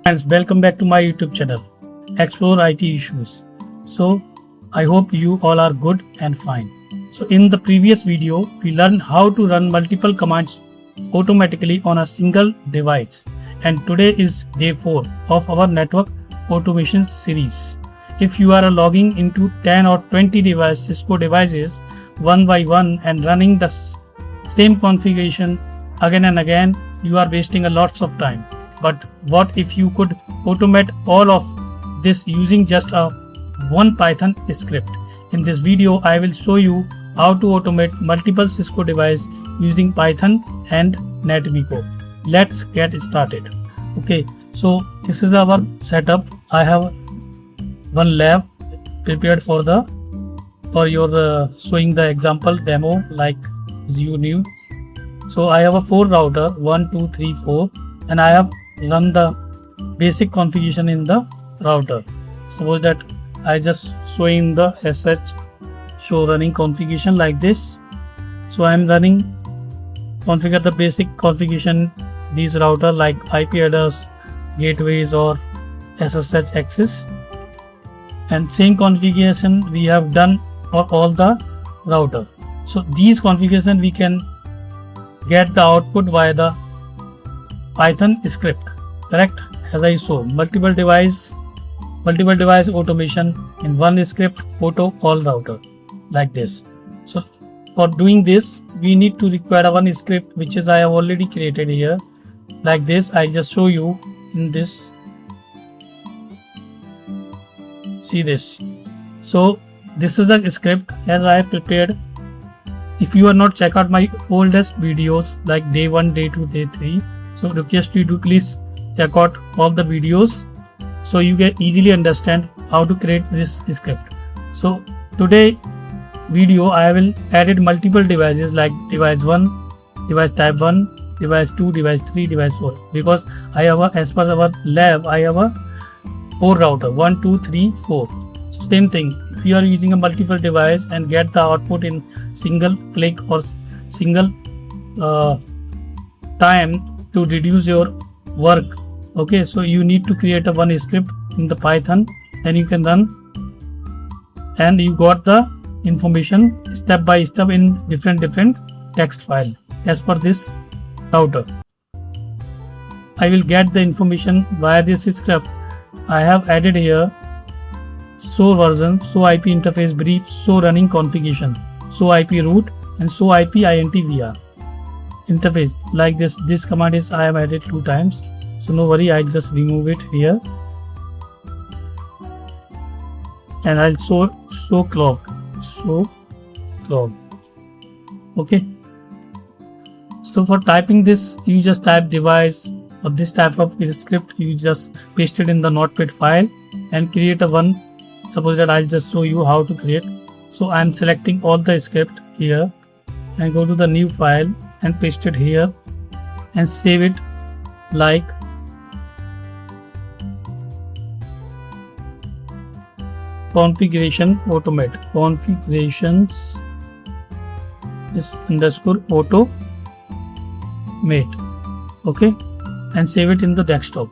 Friends, welcome back to my YouTube channel, Explore IT Issues. So, I hope you all are good and fine. So, in the previous video, we learned how to run multiple commands automatically on a single device. And today is day 4 of our network automation series. If you are logging into 10 or 20 Cisco devices one by one and running the same configuration again and again, you are wasting a lots of time. But what if you could automate all of this using just one Python script? In this video, I will show you how to automate multiple Cisco devices using Python and NetBeacon. Let's get started. Okay, so this is our setup. I have one lab prepared for your showing the example demo like you knew. So I have a 4 router 1, 2, 3, 4, and I have run the basic configuration in the router. Suppose that I just showing the sh show running configuration like this. So I am running configure the basic configuration these router like IP address, gateways or SSH access, and same configuration we have done for all the router. So these configuration we can get the output via the Python script, correct? As I show, multiple device automation in one script, auto all router like this. So for doing this, we need to require one script which is I have already created here like this. I just show you in this. See this. So this is a script as I have prepared. If you are not check out my oldest videos like day 1, day 2, day 3, so request you to please check out all the videos so you can easily understand how to create this script. So today video I will added multiple devices like device 1, device type 1, device 2, device 3, device 4, because I have as per our lab I have a 4 router 1, 2, 3, 4. So same thing, if you are using a multiple device and get the output in single click or single time to reduce your work, okay, so you need to create a one script in the Python and you can run and you got the information step by step in different text file as per this router. I will get the information via this script. I have added here show version, show IP interface brief, show running configuration, show IP root and show IP int vr interface like this. This command is I have added 2 times, so no worry, I just remove it here and I'll show clock. Okay, so for typing this you just type device or this type of script, you just paste it in the notepad file and create a one. Suppose that I'll just show you how to create. So I'm selecting all the script here and go to the new file and paste it here and save it like configuration automate configurations is underscore automate, okay, and save it in the desktop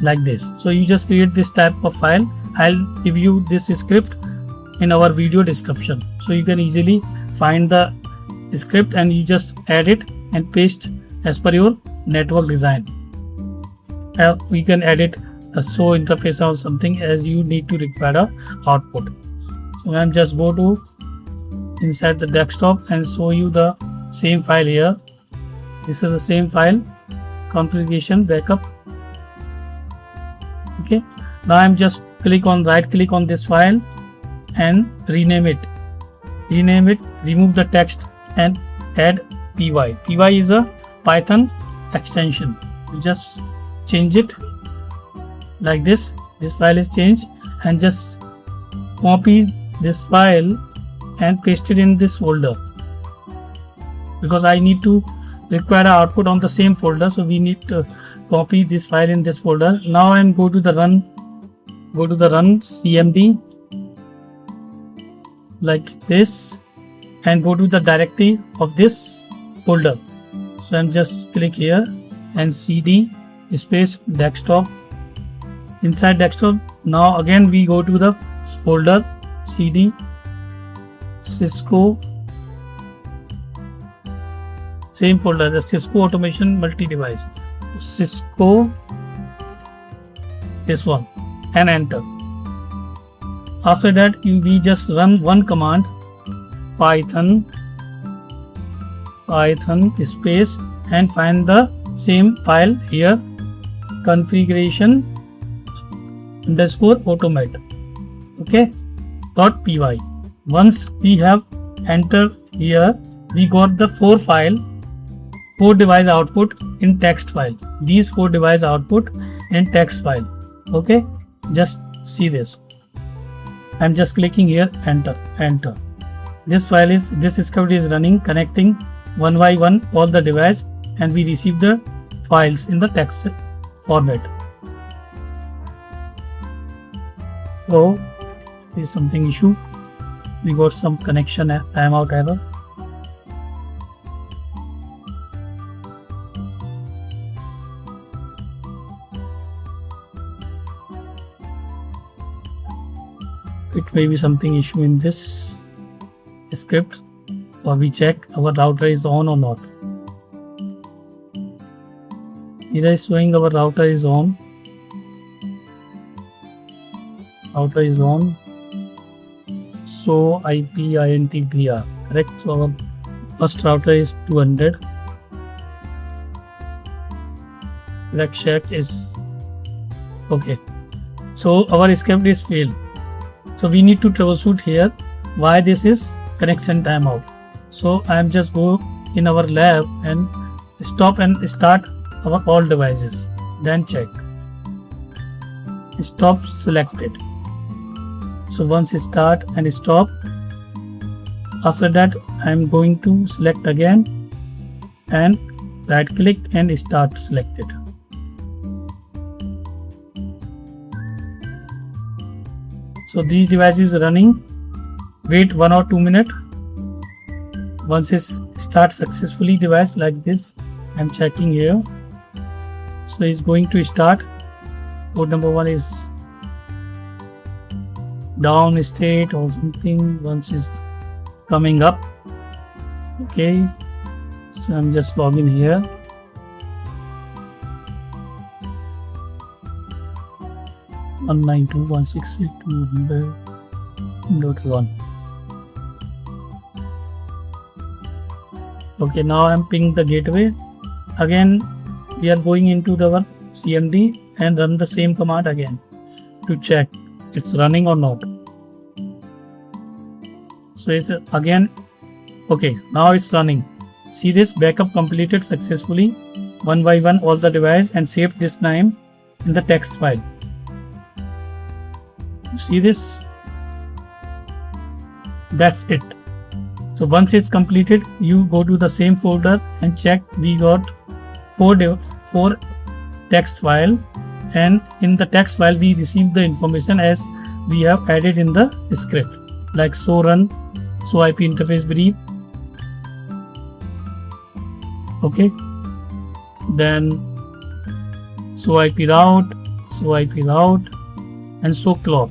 like this. So you just create this type of file. I'll give you this script in our video description so you can easily find the script and you just add it and paste as per your network design. You can edit a show interface or something as you need to require a output. So I'm just go to inside the desktop and show you the same file here. This is the same file, configuration backup. Okay, now I'm just right click on this file and rename it, remove the text and add py. Py is a Python extension. You just change it like this. This file is changed and just copy this file and paste it in this folder because I need to require output on the same folder, so we need to copy this file in this folder. Now and go to the run cmd like this and go to the directory of this folder. So I'm just click here and cd space desktop. Inside desktop, now again we go to the folder cd Cisco, same folder, the Cisco automation multi-device, Cisco, this one, and enter. After that we just run one command, python space, and find the same file here, configuration underscore automate, okay, .py. Once we have entered here, we got the 4 device output in text file. These 4 device output in text file. Okay, just see this. I'm just clicking here, enter. This script is running, connecting one by one all the device, and we receive the files in the text format. So there is something issue. We got some connection timeout error. It may be something issue in this script, or we check our router is on or not. Here is showing our router is on. Router is on. So IP INT BR, correct? So our first router is 200. Black check is okay. So our script is failed. So we need to troubleshoot here why this is connection timeout. So I am just go in our lab and stop and start our all devices. Then check. Stop selected. So once start and stop, after that I am going to select again and right click and start selected. So these devices running, wait 1 or 2 minutes. Once it starts successfully device like this, I'm checking here. So it's going to start. Port number 1 is down state or something. Once it's coming up. Okay. So I'm just logging here. One 192.168.200.1. Okay, now I'm pinging the gateway. Again, we are going into our CMD and run the same command again to check it's running or not. So it's again, okay, now it's running. See this, backup completed successfully, one by one all the device, and saved this name in the text file. See this? That's it. So once it's completed, you go to the same folder and check. We got 4 text file, and in the text file we receive the information as we have added in the script, like so run, so IP interface brief. Okay, then so IP route, and so clock.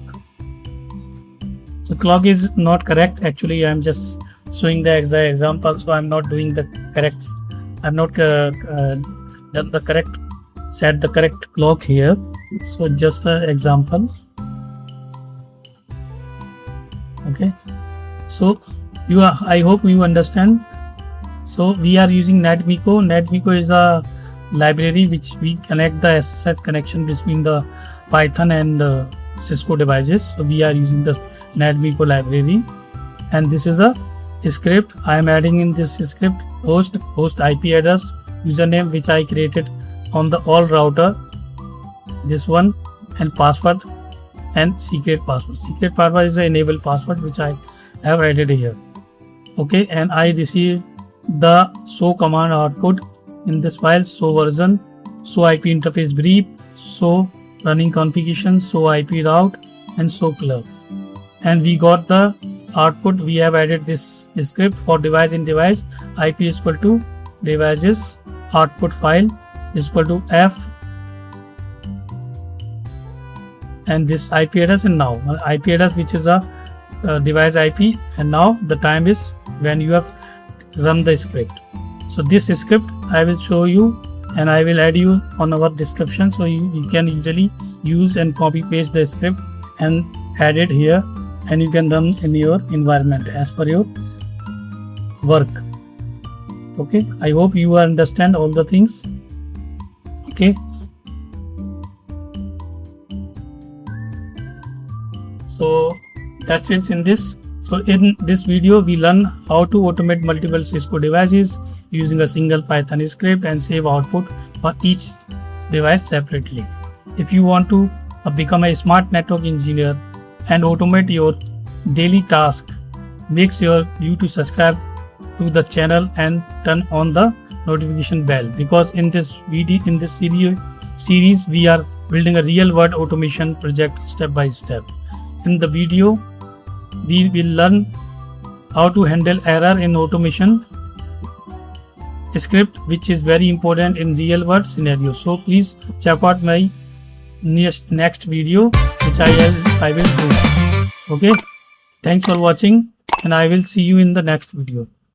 So clock is not correct. Actually, I am just showing the exact example, so I am not doing the correct. I am not done the correct, set the correct clock here. So just an example. Okay. So I hope you understand. So we are using NetMiko. NetMiko is a library which we connect the SSH connection between the Python and Cisco devices. So we are using the NetMiko library, and this is a script. I am adding in this script host IP address, username which I created on the all router, this one, and password and secret password. Secret password is the enable password which I have added here. Okay, and I received the show command output in this file, show version, show IP interface brief, show running configuration, show IP route, and show club. And we got the output. We have added this script for device in device. IP is equal to devices output file is equal to F and this IP address, and now IP address which is a device IP, and now the time is when you have run the script. So this script I will show you and I will add you on our description, so you can easily use and copy paste the script and add it here, and you can run in your environment as per your work. Okay, I hope you understand all the things. Okay, so that's it in this. So in this video we learn how to automate multiple Cisco devices using a single Python script and save output for each device separately. If you want to become a smart network engineer and automate your daily task, make sure you to subscribe to the channel and turn on the notification bell, because in this video, in this series we are building a real world automation project step by step. In the video we will learn how to handle error in automation script, which is very important in real world scenario. So please check out my next video which I will do. Okay, thanks for watching and I will see you in the next video.